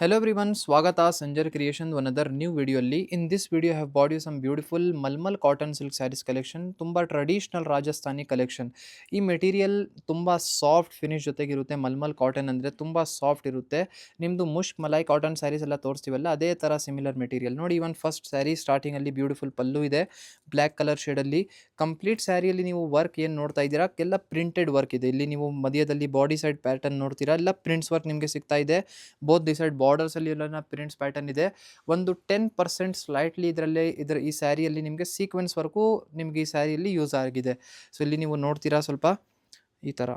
Hello everyone, Swagata Sanjar Creation to another new video ಅಲ್ಲಿ. In this video I have bought you some beautiful Malmal cotton silk sarees collection. ತುಂಬಾ traditional Rajasthani collection. ಈ material ತುಂಬಾ soft finish ಜೊತೆಗಿರುತ್ತೆ. Mulmul cotton ಅಂದರೆ ತುಂಬಾ soft ಇರುತ್ತೆ. ನಿಮ್ಮದು ಮುಷ್ಕ್ malai cotton saris ಎಲ್ಲ ತೋರಿಸ್ತೀವಲ್ಲ ಅದೇ ಥರ ಸಿಮಿಲರ್ ಮೆಟೀರಿಯಲ್. ನೋಡಿ ಇವನ್ ಫಸ್ಟ್ ಸ್ಯಾರಿ ಸ್ಟಾರ್ಟಿಂಗಲ್ಲಿ ಬ್ಯೂಟಿಫುಲ್ ಪಲ್ಲು ಇದೆ ಬ್ಲ್ಯಾಕ್ ಕಲರ್ ಶೇಡಲ್ಲಿ. ಕಂಪ್ಲೀಟ್ ಸ್ಯಾರಿಯಲ್ಲಿ ನೀವು ವರ್ಕ್ ಏನು ನೋಡ್ತಾ ಇದ್ದೀರಾ ಎಲ್ಲ ಪ್ರಿಂಟೆಡ್ ವರ್ಕ್ ಇದೆ. ಇಲ್ಲಿ ನೀವು ಮಧ್ಯದಲ್ಲಿ ಬಾಡಿ ಸೈಡ್ ಪ್ಯಾಟರ್ನ್ ನೋಡ್ತೀರಾ, ಎಲ್ಲ ಪ್ರಿಂಟ್ಸ್ ವರ್ಕ್ ನಿಮಗೆ ಸಿಗ್ತಾ ಇದೆ. ಬೋತ್ ದಿ ಸೈಡ್ ಬಾರ್ಡರ್ಸ್ ಅಲ್ಲಿ ಎಲ್ಲ ಪ್ರಿಂಟ್ಸ್ ಪ್ಯಾಟರ್ನ್ ಇದೆ. ಒಂದು 10% ಸ್ಲೈಟ್ಲಿ ಈ ಸ್ಯಾರಿಯಲ್ಲಿ ನಿಮಗೆ ಸೀಕ್ವೆನ್ಸ್ ವರ್ಕು ನಿಮಗೆ ಈ ಸ್ಯಾರಿಯಲ್ಲಿ ಯೂಸ್ ಆಗಿದೆ. ಸೊ ಇಲ್ಲಿ ನೀವು ನೋಡ್ತೀರಾ ಸ್ವಲ್ಪ ಈ ಥರ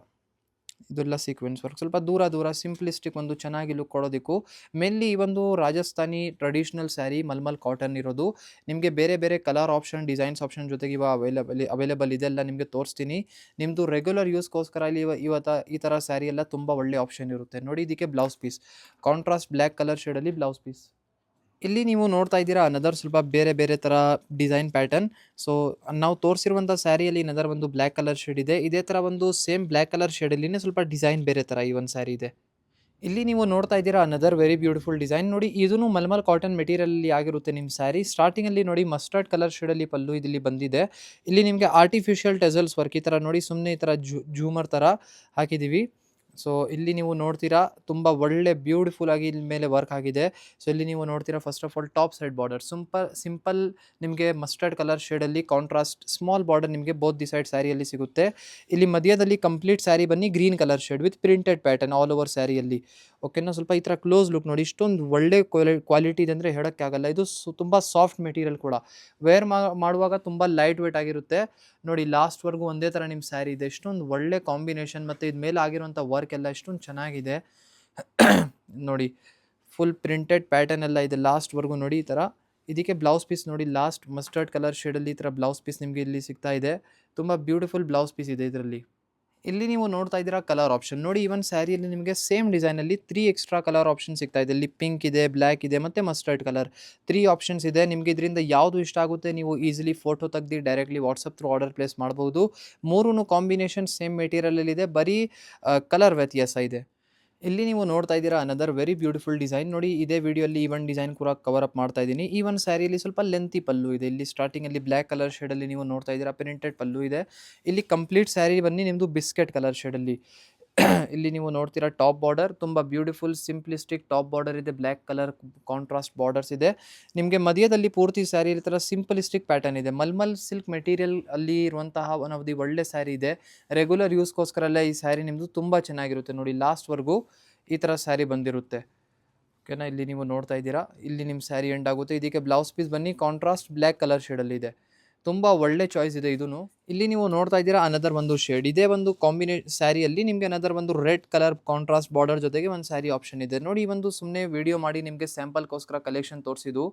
ಇದೆಲ್ಲ ಸೀಕ್ವೆನ್ಸ್ ವರ್ಕ್ ಸ್ವಲ್ಪ ದೂರ ದೂರ ಸಿಂಪ್ಲಿಸ್ಟಿಕ್ ಒಂದು ಚೆನ್ನಾಗಿ ಲುಕ್ ಕೊಡೋದಕ್ಕೂ ಮೇನ್ಲಿ ಈ ಒಂದು ರಾಜಸ್ಥಾನಿ ಟ್ರೆಡಿಷನಲ್ ಸ್ಯಾರಿ ಮಲ್ಮಲ್ ಕಾಟನ್ ಇರೋದು. ನಿಮಗೆ ಬೇರೆ ಬೇರೆ ಕಲರ್ ಆಪ್ಷನ್ ಡಿಸೈನ್ಸ್ ಆಪ್ಷನ್ ಜೊತೆಗೆ ಇವಾಗ ಅವೈಲೇಬಲ್ ಇದೆಲ್ಲ ನಿಮಗೆ ತೋರಿಸ್ತೀನಿ. ನಿಮ್ಮದು ರೆಗ್ಯುಲರ್ ಯೂಸ್ಗೋಸ್ಕರ ಇಲ್ಲಿ ಈ ಥರ ಸ್ಯಾರಿ ಎಲ್ಲ ತುಂಬ ಒಳ್ಳೆ ಆಪ್ಷನ್ ಇರುತ್ತೆ. ನೋಡಿ ಇದಕ್ಕೆ blouse piece contrast black colour ಶೇಡಲ್ಲಿ ಬ್ಲೌಸ್ ಪೀಸ್. ಇಲ್ಲಿ ನೀವು ನೋಡ್ತಾ ಇದ್ದೀರಾ ಅನದರ್ ಸ್ವಲ್ಪ ಬೇರೆ ಬೇರೆ ಥರ ಡಿಸೈನ್ ಪ್ಯಾಟರ್ನ್. ಸೊ ನಾವು ತೋರಿಸಿರುವಂಥ ಸ್ಯಾರಿಯಲ್ಲಿ ಅನದರ್ ಒಂದು ಬ್ಲ್ಯಾಕ್ ಕಲರ್ ಶೇಡ್ ಇದೆ. ಇದೇ ಥರ ಒಂದು ಸೇಮ್ ಬ್ಲ್ಯಾಕ್ ಕಲರ್ ಶೇಡಲ್ಲಿನೇ ಸ್ವಲ್ಪ ಡಿಸೈನ್ ಬೇರೆ ಥರ ಈ ಒಂದು ಸ್ಯಾರಿ ಇದೆ. ಇಲ್ಲಿ ನೀವು ನೋಡ್ತಾ ಇದ್ದೀರಾ ಅನದರ್ ವೆರಿ ಬ್ಯೂಟಿಫುಲ್ ಡಿಸೈನ್. ನೋಡಿ ಇದೂ ಮಲ್ಮಲ್ ಕಾಟನ್ ಮೆಟೀರಿಯಲ್ ಆಗಿರುತ್ತೆ ನಿಮ್ಮ ಸ್ಯಾರಿ. ಸ್ಟಾರ್ಟಿಂಗಲ್ಲಿ ನೋಡಿ ಮಸ್ಟರ್ಡ್ ಕಲರ್ ಶೇಡಲ್ಲಿ ಪಲ್ಲು ಇಲ್ಲಿ ಬಂದಿದೆ. ಇಲ್ಲಿ ನಿಮಗೆ ಆರ್ಟಿಫಿಷಿಯಲ್ ಟೆಸಲ್ಸ್ ವರ್ಕ್ ಈ ಥರ ನೋಡಿ ಸುಮ್ಮನೆ ಈ ಥರ ಜೂಮರ್ ಥರ ಹಾಕಿದ್ದೀವಿ. ಸೊ ಇಲ್ಲಿ ನೀವು ನೋಡ್ತೀರಾ ತುಂಬ ಒಳ್ಳೆ ಬ್ಯೂಟಿಫುಲ್ ಆಗಿ ಇಲ್ಲಿ ಮೇಲೆ ವರ್ಕ್ ಆಗಿದೆ. ಸೊ ಇಲ್ಲಿ ನೀವು ನೋಡ್ತೀರಾ first of all top side border simple ನಿಮಗೆ ಮಸ್ಟರ್ಡ್ ಕಲರ್ ಶೇಡಲ್ಲಿ ಕಾಂಟ್ರಾಸ್ಟ್ ಸ್ಮಾಲ್ ಬಾರ್ಡರ್ ನಿಮಗೆ ಬೋತ್ ದಿ ಸೈಡ್ ಸ್ಯಾರಿಯಲ್ಲಿ ಸಿಗುತ್ತೆ. ಇಲ್ಲಿ ಮಧ್ಯದಲ್ಲಿ ಕಂಪ್ಲೀಟ್ ಸ್ಯಾರಿ ಬನ್ನಿ green colour shade with printed pattern all over ಸ್ಯಾರಿಯಲ್ಲಿ. ಓಕೆನಾ, ಸ್ವಲ್ಪ ಈ ಥರ ಕ್ಲೋಸ್ ಲುಕ್ ನೋಡಿ. ಇಷ್ಟೊಂದು ಒಳ್ಳೆ ಕ್ವಾಲಿಟಿ ಇದೆ ಅಂದರೆ ಹೇಳೋಕ್ಕಾಗಲ್ಲ. ಇದು ತುಂಬ ಸಾಫ್ಟ್ ಮೆಟೀರಿಯಲ್ ಕೂಡ. ವೇರ್ ಮಾಡುವಾಗ ತುಂಬ ಲೈಟ್ ವೇಟ್ ಆಗಿರುತ್ತೆ. ನೋಡಿ ಲಾಸ್ಟ್ವರೆಗೂ ಒಂದೇ ಥರ ನಿಮ್ಮ ಸ್ಯಾರಿ ಇದೆ. ಇಷ್ಟೊಂದು ಒಳ್ಳೆ ಕಾಂಬಿನೇಷನ್ ಮತ್ತು ಇದ ಮೇಲೆ ಆಗಿರುವಂಥ ವರ್ಕ್ ಎಲ್ಲ ಇಷ್ಟೊಂದು ಚೆನ್ನಾಗಿದೆ. ನೋಡಿ ಫುಲ್ ಪ್ರಿಂಟೆಡ್ ಪ್ಯಾಟರ್ನ್ ಎಲ್ಲ ಇದೆ ಲಾಸ್ಟ್ವರೆಗೂ. ನೋಡಿ ಈ ಥರ ಇದಕ್ಕೆ ಬ್ಲೌಸ್ ಪೀಸ್ ನೋಡಿ ಲಾಸ್ಟ್ ಮಸ್ಟರ್ಡ್ ಕಲರ್ ಶೇಡಲ್ಲಿ ಈ ಥರ ಬ್ಲೌಸ್ ಪೀಸ್ ನಿಮಗೆ ಇಲ್ಲಿ ಸಿಗ್ತಾ ಇದೆ. ತುಂಬ ಬ್ಯೂಟಿಫುಲ್ ಬ್ಲೌಸ್ ಪೀಸ್ ಇದೆ ಇದರಲ್ಲಿ. ಇಲ್ಲಿ ನೀವು ನೋಡ್ತಾ ಇದ್ದೀರಾ ಕಲರ್ ಆಪ್ಷನ್ ನೋಡಿ. ಈವನ್ ಸ್ಯಾರಿಯಲ್ಲಿ ನಿಮಗೆ ಸೇಮ್ ಡಿಸೈನಲ್ಲಿ 3 ಎಕ್ಸ್ಟ್ರಾ ಕಲರ್ ಆಪ್ಷನ್ ಸಿಗ್ತಾ ಇದೆ. ಇಲ್ಲಿ ಪಿಂಕ್ ಇದೆ, ಬ್ಲ್ಯಾಕ್ ಇದೆ ಮತ್ತು ಮಸ್ಟರ್ಡ್ ಕಲರ್ 3 ಆಪ್ಷನ್ಸ್ ಇದೆ. ನಿಮಗೆ ಇದರಿಂದ ಯಾವುದು ಇಷ್ಟ ಆಗುತ್ತೆ ನೀವು ಈಸಿಲಿ ಫೋಟೋ ತೆಗೆದು directly WhatsApp through order place ಮಾಡ್ಬೋದು. ಮೂರೂ ಕಾಂಬಿನೇಷನ್ ಸೇಮ್ ಮೆಟೀರಿಯಲಲ್ಲಿದೆ, ಬರೀ ಕಲರ್ ವ್ಯತ್ಯಾಸ ಇದೆ. ಇಲ್ಲಿ ನೀವು ನೋಡ್ತಾ ಇದ್ದೀರಾ ಅನದರ್ ವೆರಿ ಬ್ಯೂಟಿಫುಲ್ ಡಿಸೈನ್. ನೋಡಿ ಇದೇ ವಿಡಿಯೋಲಿ ಈವನ್ ಡಿಸೈನ್ ಕೂಡ ಕವರ್ ಅಪ್ ಮಾಡ್ತಾ ಇದ್ದೀನಿ. ಈ ಒಂದು ಸ್ಯಾರಿಯಲ್ಲಿ ಸ್ವಲ್ಪ ಲೆಂತಿ ಪಲ್ಲು ಇದೆ. ಇಲ್ಲಿ ಸ್ಟಾರ್ಟಿಂಗಲ್ಲಿ ಬ್ಲ್ಯಾಕ್ ಕಲರ್ ಶೇಡಲ್ಲಿ ನೀವು ನೋಡ್ತಾ ಇದ್ದೀರಾ ಪ್ರಿಂಟೆಡ್ ಪಲ್ಲು ಇದೆ. ಇಲ್ಲಿ ಕಂಪ್ಲೀಟ್ ಸ್ಯಾರಿ ಬನ್ನಿ ನಿಮ್ಮದು ಬಿಸ್ಕೆಟ್ ಕಲರ್ ಶೇಡಲ್ಲಿ. ಇಲ್ಲಿ ನೀವು ನೋಡ್ತೀರಾ ಟಾಪ್ ಬಾರ್ಡರ್ ತುಂಬ ಬ್ಯೂಟಿಫುಲ್ ಸಿಂಪ್ಲಿಸ್ಟಿಕ್ ಟಾಪ್ ಬಾರ್ಡರ್ ಇದೆ. ಬ್ಲ್ಯಾಕ್ ಕಲರ್ ಕಾಂಟ್ರಾಸ್ಟ್ ಬಾರ್ಡರ್ಸ್ ಇದೆ. ನಿಮಗೆ ಮಧ್ಯದಲ್ಲಿ ಪೂರ್ತಿ ಸ್ಯಾರಿ ಈ ಥರ ಸಿಂಪಲಿಸ್ಟಿಕ್ ಪ್ಯಾಟರ್ನ್ ಇದೆ. ಮಲ್ಮಲ್ ಸಿಲ್ಕ್ ಮೆಟೀರಿಯಲ್ ಅಲ್ಲಿ ಇರುವಂತಹ ಒನ್ ಆಫ್ ದಿ ಒಳ್ಳೆ ಸ್ಯಾರಿ ಇದೆ. ರೆಗ್ಯುಲರ್ ಯೂಸ್ಗೋಸ್ಕರ ಈ ಸ್ಯಾರಿ ನಿಮ್ಮದು ತುಂಬ ಚೆನ್ನಾಗಿರುತ್ತೆ. ನೋಡಿ ಲಾಸ್ಟ್ವರೆಗೂ ಈ ಥರ ಸ್ಯಾರಿ ಬಂದಿರುತ್ತೆ. ಓಕೆನಾ, ಇಲ್ಲಿ ನೀವು ನೋಡ್ತಾ ಇದ್ದೀರಾ ಇಲ್ಲಿ ನಿಮ್ಮ ಸ್ಯಾರಿ ಎಂಡ್ ಆಗುತ್ತೆ. ಇದಕ್ಕೆ ಬ್ಲೌಸ್ ಪೀಸ್ ಬನ್ನಿ ಕಾಂಟ್ರಾಸ್ಟ್ ಬ್ಲ್ಯಾಕ್ ಕಲರ್ ಶೇಡಲ್ಲಿ ಇದೆ. ತುಂಬ ಒಳ್ಳೆ ಚಾಯ್ಸ್ ಇದೆ ಇದೂ. ಇಲ್ಲಿ ನೀವು ನೋಡ್ತಾ ಇದ್ದೀರಾ ಅನದರ್ ಒಂದು ಶೇಡ್. ಇದೇ ಒಂದು ಸ್ಯಾರಿಯಲ್ಲಿ ನಿಮಗೆ ಅನದರ್ ಒಂದು ರೆಡ್ ಕಲರ್ ಕಾಂಟ್ರಾಸ್ಟ್ ಬಾರ್ಡರ್ ಜೊತೆಗೆ ಒಂದು ಸ್ಯಾರಿ ಆಪ್ಷನ್ ಇದೆ. ನೋಡಿ ಒಂದು ಸುಮ್ಮನೆ ವಿಡಿಯೋ ಮಾಡಿ ನಿಮಗೆ ಸ್ಯಾಂಪಲ್ಗೋಸ್ಕರ ಕಲೆಕ್ಷನ್ ತೋರಿಸಿದ್ದು.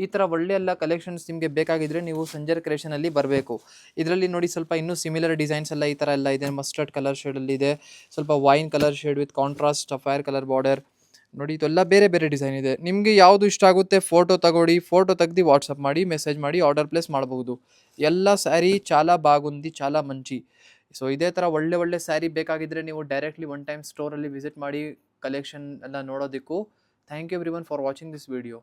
ಈ ಥರ ಒಳ್ಳೆ ಎಲ್ಲ ಕಲೆಕ್ಷನ್ಸ್ ನಿಮಗೆ ಬೇಕಾಗಿದ್ದರೆ ನೀವು ಸಂಜರ್ ಕ್ರಿಯೇಷನಲ್ಲಿ ಬರಬೇಕು. ಇದರಲ್ಲಿ ನೋಡಿ ಸ್ವಲ್ಪ ಇನ್ನೂ ಸಿಮಿಲರ್ ಡಿಸೈನ್ಸ್ ಎಲ್ಲ ಈ ಥರ ಎಲ್ಲ ಇದೆ. ಮಸ್ಟರ್ಡ್ ಕಲರ್ ಶೇಡಲ್ಲಿ ಇದೆ, ಸ್ವಲ್ಪ wine colour shade with contrast fire colour border. ನೋಡಿ ಇದೆಲ್ಲ ಬೇರೆ ಬೇರೆ ಡಿಸೈನ್ ಇದೆ. ನಿಮಗೆ ಯಾವುದು ಇಷ್ಟ ಆಗುತ್ತೆ ಫೋಟೋ ತಗೊಳ್ಳಿ, ಫೋಟೋ ತೆಗ್ದು ವಾಟ್ಸಪ್ ಮಾಡಿ ಮೆಸೇಜ್ ಮಾಡಿ ಆರ್ಡರ್ ಪ್ಲೇಸ್ ಮಾಡಬಹುದು. ಎಲ್ಲ ಸ್ಯಾರಿ ಚಾಲ ಬಾಗುಂದಿ ಚಾಲ ಮಂಚಿ. ಸೊ ಇದೇ ಥರ ಒಳ್ಳೆ ಒಳ್ಳೆ ಸ್ಯಾರಿ ಬೇಕಾಗಿದ್ದರೆ ನೀವು ಡೈರೆಕ್ಟ್ಲಿ ಒನ್ ಟೈಮ್ ಸ್ಟೋರಲ್ಲಿ ವಿಸಿಟ್ ಮಾಡಿ ಕಲೆಕ್ಷನ್ ಎಲ್ಲ ನೋಡೋದಕ್ಕೂ. Thank you everyone for watching this video.